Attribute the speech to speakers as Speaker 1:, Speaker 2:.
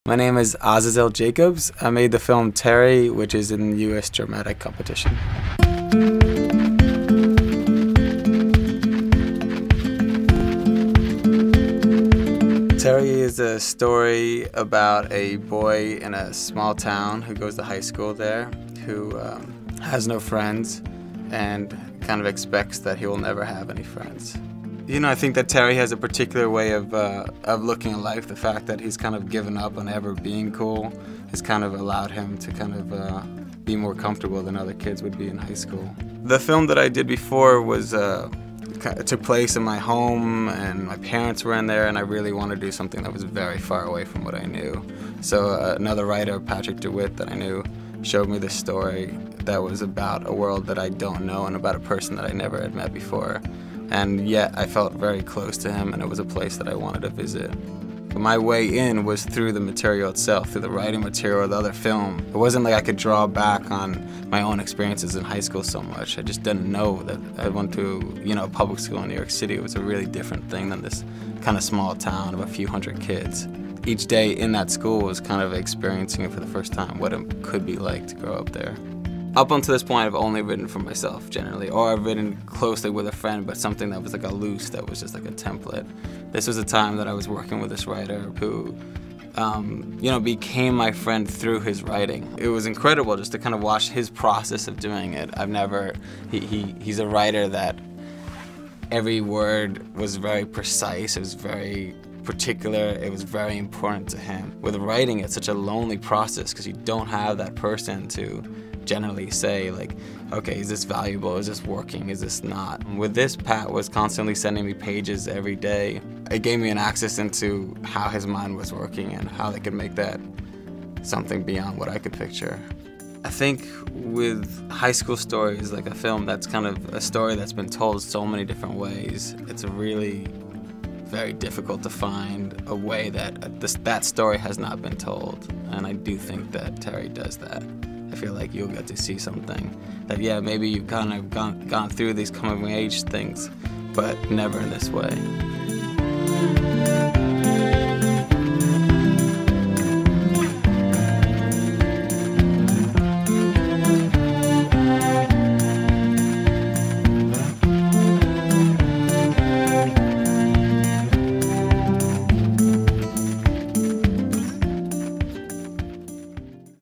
Speaker 1: My name is Azazel Jacobs. I made the film Terri, which is in the U.S. dramatic competition. Terri is a story about a boy in a small town who goes to high school there, who has no friends and kind of expects that he will never have any friends. You know, I think that Terri has a particular way of looking at life. The fact that he's kind of given up on ever being cool has kind of allowed him to kind of be more comfortable than other kids would be in high school. The film that I did before was took place in my home, and my parents were in there, and I really wanted to do something that was very far away from what I knew. So another writer, Patrick DeWitt, that I knew, showed me this story that was about a world that I don't know and about a person that I never had met before. And yet I felt very close to him, and it was a place that I wanted to visit. My way in was through the material itself, through the writing material or the other film. It wasn't like I could draw back on my own experiences in high school so much. I just didn't know that I went to, a public school in New York City. It was a really different thing than this kind of small town of a few hundred kids. Each day in that school was kind of experiencing it for the first time, what it could be like to grow up there. Up until this point, I've only written for myself, generally, or I've written closely with a friend, but something that was like a loose, that was just like a template. This was a time that I was working with this writer who, became my friend through his writing. It was incredible just to kind of watch his process of doing it. He's a writer that every word was very precise, it was very particular, it was very important to him. With writing, it's such a lonely process because you don't have that person to generally say, like, okay, is this valuable, is this working, is this not? With this, Pat was constantly sending me pages every day. It gave me an access into how his mind was working and how they could make that something beyond what I could picture. I think with high school stories, like a film that's kind of a story that's been told so many different ways, it's really very difficult to find a way that that story has not been told. And I do think that Terri does that. I feel like you'll get to see something that, yeah, maybe you've kind of gone through these coming-of-age things, but never in this way.